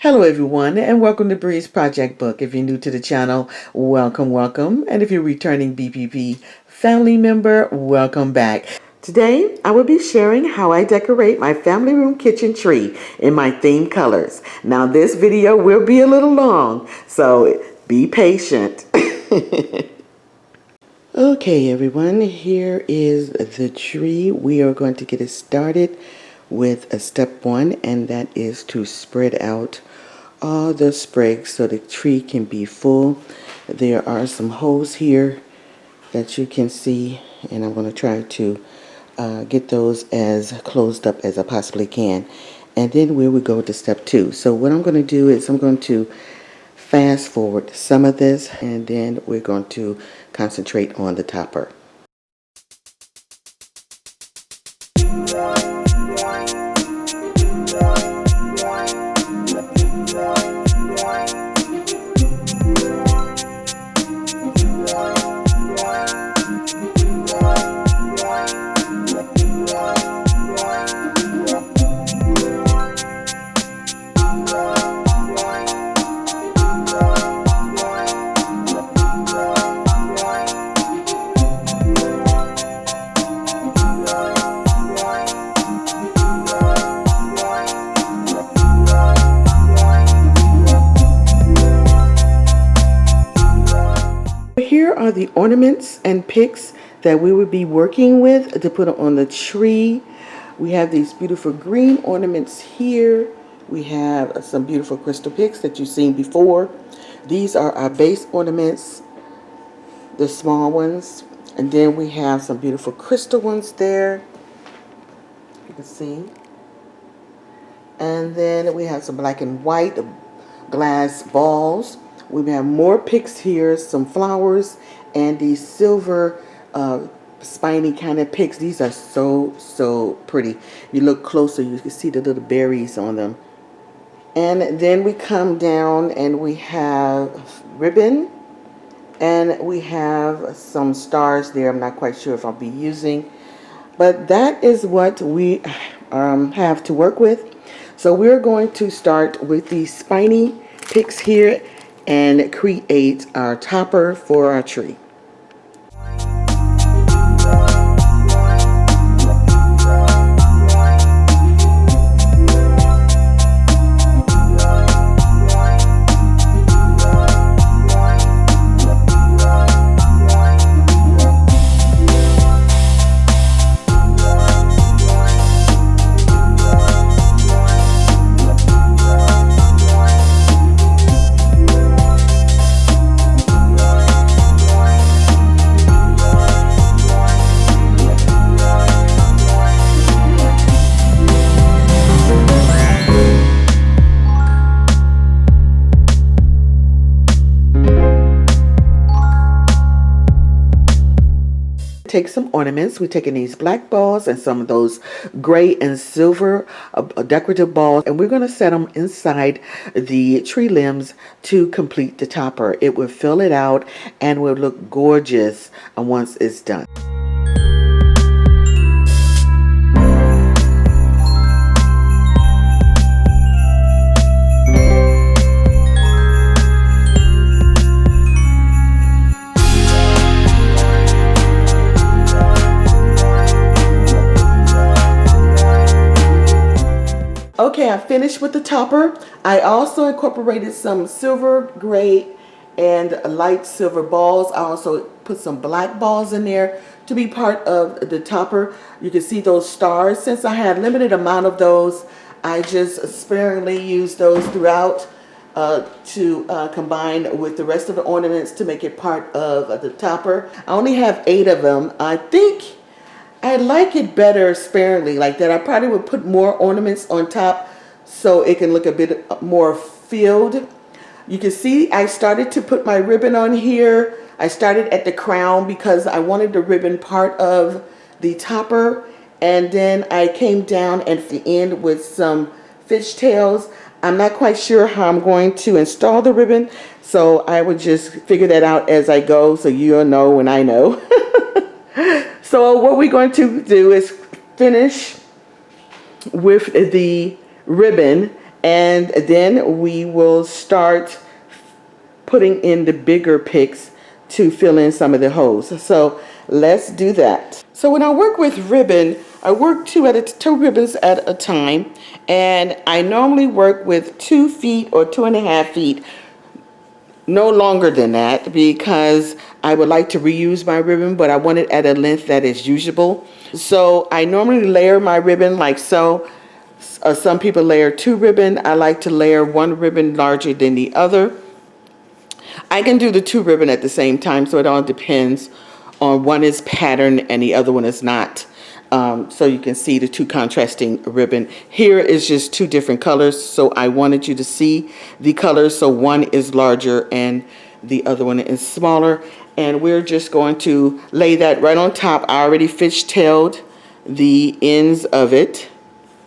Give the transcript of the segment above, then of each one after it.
Hello everyone and welcome to BRE's Project Book. If you're new to the channel, welcome. And if you're returning BPP family member, welcome back. Today, I will be sharing how I decorate my family room kitchen tree in my theme colors. Now this video will be a little long, so be patient. Okay everyone, here is the tree. We are going to get it started with a step one, and that is to spread out all the sprigs so the tree can be full. There are some holes here that you can see, and I'm going to try to get those as closed up as I possibly can. And then we will go to step two. So what I'm going to do is I'm going to fast forward some of this, and then we're going to concentrate on the topper. Here are the ornaments and picks that we would be working with to put on the tree. We have these beautiful green ornaments here. We have some beautiful crystal picks that you've seen before. These are our base ornaments, the small ones. And then we have some beautiful crystal ones there. You can see. And then we have some black and white glass balls. We have more picks here, some flowers, and these silver spiny kind of picks. These are so pretty. If you look closer, you can see the little berries on them. And then we come down and we have ribbon, and we have some stars there. I'm not quite sure if I'll be using, but that is what we have to work with. So we're going to start with these spiny picks here and create our topper for our tree. Take some ornaments. We're taking these black balls and some of those gray and silver decorative balls, and we're going to set them inside the tree limbs to complete the topper. It will fill it out and will look gorgeous once it's done. Okay, I finished with the topper. I also incorporated some silver, gray, and light silver balls. I also put some black balls in there to be part of the topper. You can see those stars. Since I had limited amount of those, I just sparingly used those throughout to combine with the rest of the ornaments to make it part of the topper. I only have 8 of them. I think I like it better sparingly like that. I probably would put more ornaments on top so it can look a bit more filled. You can see I started to put my ribbon on here. I started at the crown because I wanted the ribbon part of the topper, and then I came down at the end with some fishtails. I'm not quite sure how I'm going to install the ribbon, so I would just figure that out as I go, so you'll know when I know. So what we're going to do is finish with the ribbon And then we will start putting in the bigger picks to fill in some of the holes. So let's do that. So when I work with ribbon, I work two ribbons at a time, and I normally work with 2 feet or 2.5 feet, no longer than that, because I would like to reuse my ribbon, but I want it at a length that is usable. So I normally layer my ribbon like so. Some people layer 2 ribbon. I like to layer 1 ribbon larger than the other. I can do the 2 ribbon at the same time, so it all depends on one is patterned and the other one is not. So you can see the 2 contrasting ribbon. Here is just 2 different colors, so I wanted you to see the colors. So one is larger and the other one is smaller. And we're just going to lay that right on top. I already fishtailed the ends of it.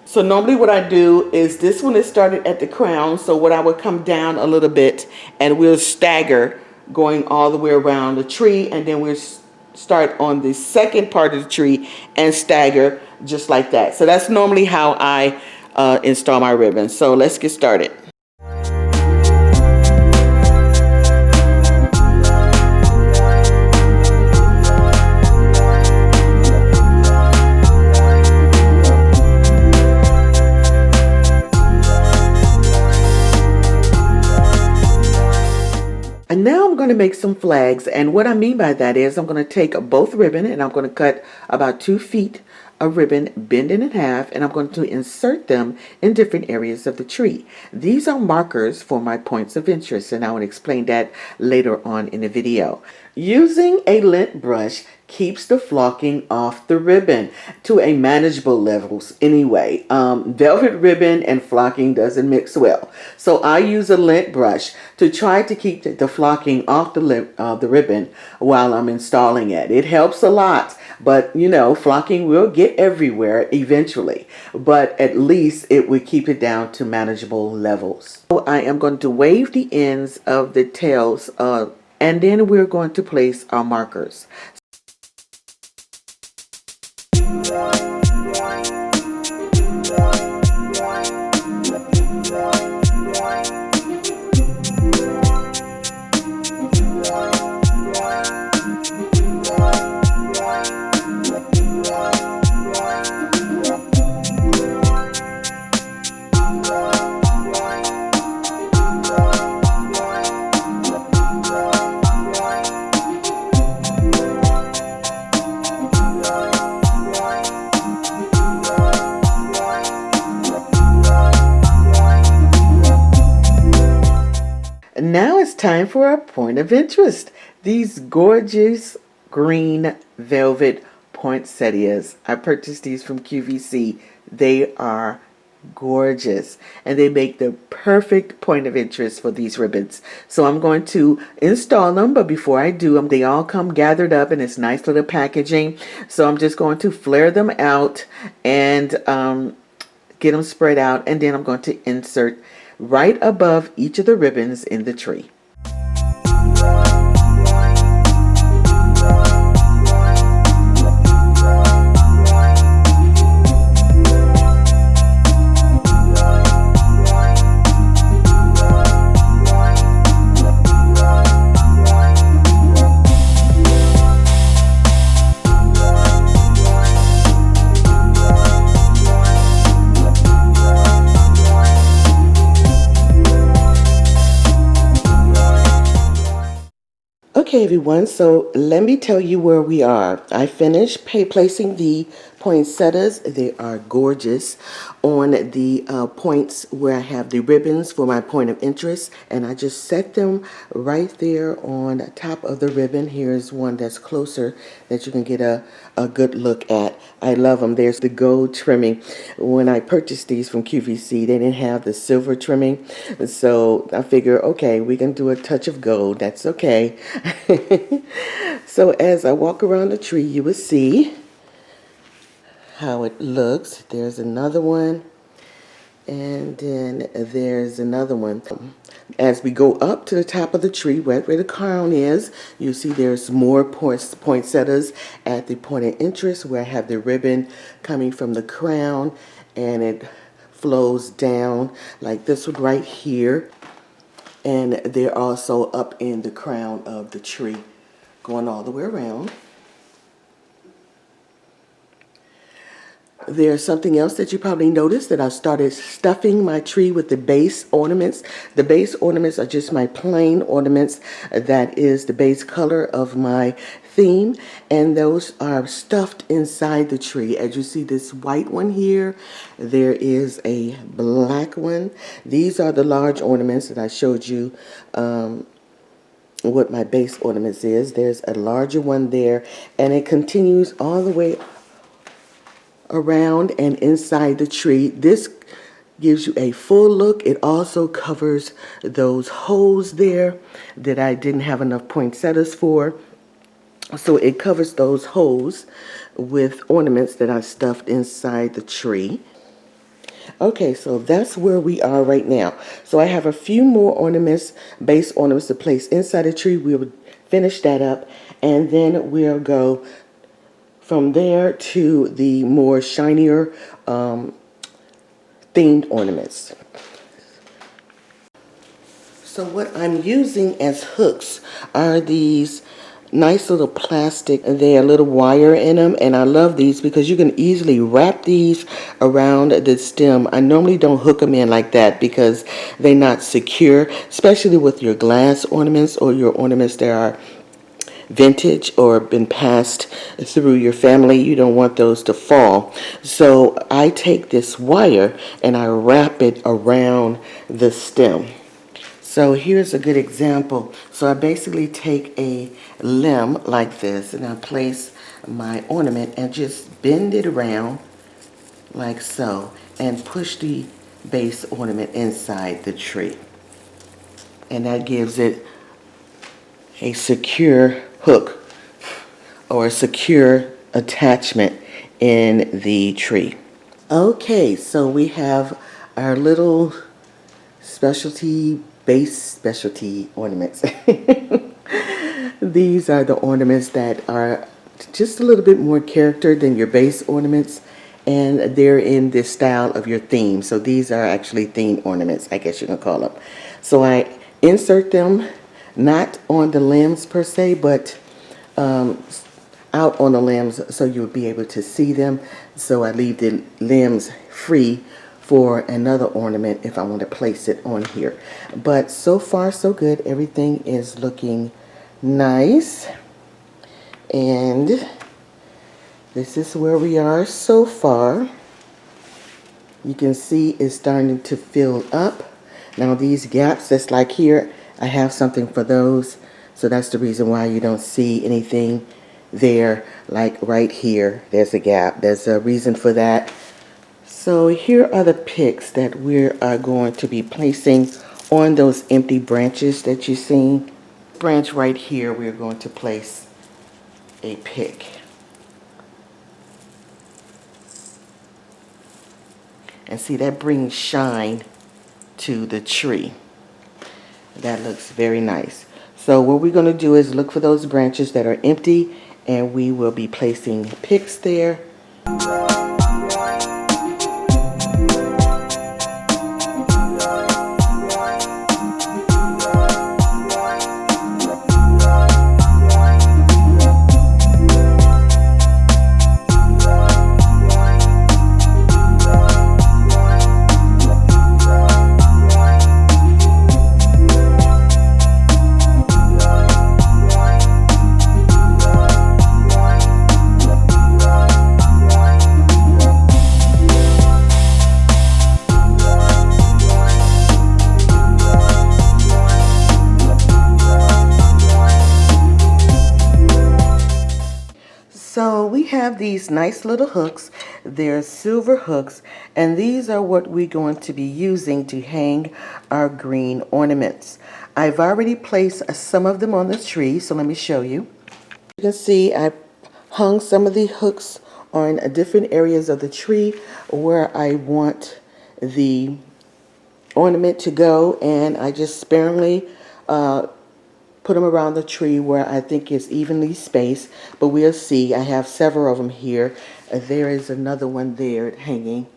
So normally what I do is, this one is started at the crown, so what I would come down a little bit and we'll stagger going all the way around the tree, and then we'll start on the second part of the tree and stagger just like that. So that's normally how I install my ribbon. So let's get started. And now I'm going to make some flags, and what I mean by that is I'm going to take both ribbon and I'm going to cut about 2 feet of ribbon, bend it in half, and I'm going to insert them in different areas of the tree. These are markers for my points of interest, and I will explain that later on in the video. Using a lint brush keeps the flocking off the ribbon to a manageable levels anyway. Velvet ribbon and flocking doesn't mix well. So I use a lint brush to try to keep the flocking off the ribbon while I'm installing it. It helps a lot, but you know, flocking will get everywhere eventually, but at least it would keep it down to manageable levels. So I am going to wave the ends of the tails and then we're going to place our markers. Now it's time for our point of interest. These gorgeous green velvet poinsettias. I purchased these from QVC. They are gorgeous and they make the perfect point of interest for these ribbons. So I'm going to install them, but before I do them, they all come gathered up in this nice little packaging. So I'm just going to flare them out and get them spread out, and then I'm going to insert right above each of the ribbons in the tree. Okay everyone, so let me tell you where we are. I finished placing the poinsettias. They are gorgeous on the points where I have the ribbons for my point of interest, and I just set them right there on top of the ribbon. Here's one that's closer that you can get a good look at. I love them. There's the gold trimming. When I purchased these from QVC, they didn't have the silver trimming, so I figure, okay, we can do a touch of gold. That's okay. So as I walk around the tree, you will see how it looks. There's another one, and then there's another one. As we go up to the top of the tree, right where the crown is, you see there's more poinsettias at the point of interest where I have the ribbon coming from the crown, and it flows down like this one right here. And they're also up in the crown of the tree, going all the way around. There's something else that you probably noticed, that I started stuffing my tree with the base ornaments. The base ornaments are just my plain ornaments. That is the base color of my theme, and those are stuffed inside the tree. As you see this white one here, there is a black one. These are the large ornaments that I showed you what my base ornaments is. There's a larger one there, and it continues all the way around and inside the tree. This gives you a full look. It also covers those holes there that I didn't have enough poinsettias for. So it covers those holes with ornaments that I stuffed inside the tree. Okay, so that's where we are right now. So I have a few more ornaments, base ornaments to place inside the tree. We'll finish that up, and then we'll go from there to the more shinier themed ornaments. So what I'm using as hooks are these nice little plastic, they are a little wire in them, and I love these because you can easily wrap these around the stem. I normally don't hook them in like that because they're not secure, especially with your glass ornaments or your ornaments that are vintage or been passed through your family. You don't want those to fall. So I take this wire and I wrap it around the stem. So here's a good example. So I basically take a limb like this and I place my ornament and just bend it around like so and push the base ornament inside the tree. And that gives it a secure hook or a secure attachment in the tree. Okay, so we have our little base specialty ornaments. These are the ornaments that are just a little bit more character than your base ornaments, and they're in the style of your theme. So these are actually theme ornaments, I guess you can call them. So I insert them not on the limbs per se, but out on the limbs so you'll be able to see them. So I leave the limbs free for another ornament if I want to place it on here. But so far so good. Everything is looking nice. And this is where we are so far. You can see it's starting to fill up. Now these gaps that's like here, I have something for those. So that's the reason why you don't see anything there. Like right here, there's a gap. There's a reason for that. So here are the picks that we are going to be placing on those empty branches that you see. Branch right here, we're going to place a pick. And see, that brings shine to the tree. That looks very nice. So what we're going to do is look for those branches that are empty, and we will be placing picks there. So we have these nice little hooks. They're silver hooks, and these are what we're going to be using to hang our green ornaments. I've already placed some of them on the tree, so let me show you. You can see I hung some of the hooks on different areas of the tree where I want the ornament to go, and I just sparingly put them around the tree where I think is evenly spaced, but we'll see. I have several of them here. There is another one there hanging.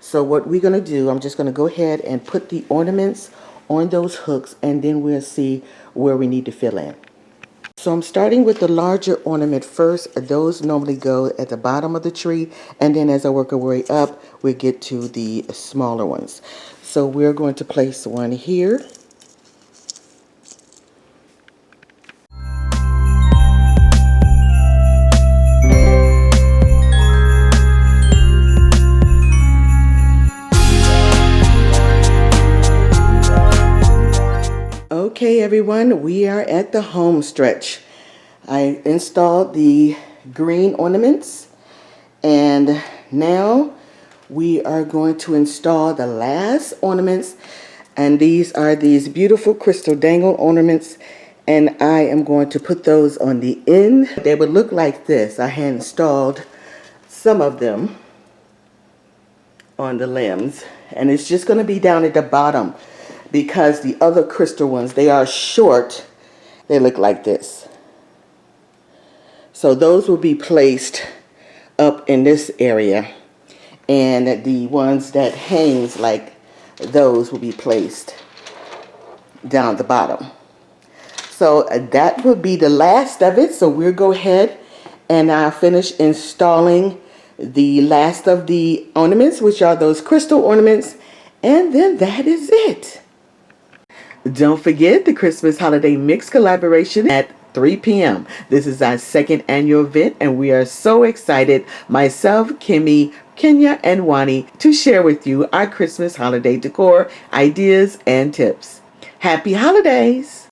So what we're going to do, I'm just going to go ahead and put the ornaments on those hooks, and then we'll see where we need to fill in. So I'm starting with the larger ornament first. Those normally go at the bottom of the tree, and then as I work our way up, we get to the smaller ones. So we're going to place one here. Okay, everyone, we are at the home stretch. I installed the green ornaments, and now we are going to install the last ornaments, and these are these beautiful crystal dangle ornaments, and I am going to put those on the end. They would look like this. I had installed some of them on the limbs, and it's just going to be down at the bottom because the other crystal ones, they are short. They look like this. So those will be placed up in this area, and the ones that hangs like those will be placed down at the bottom. So that will be the last of it. So we'll go ahead and I'll finish installing the last of the ornaments, which are those crystal ornaments, and then that is it. Don't forget the Christmas Holiday Mix collaboration at 3 p.m. This is our second annual event, and we are so excited, myself, Kimmy, Kenya, and Wani, to share with you our Christmas holiday decor ideas and tips. Happy holidays!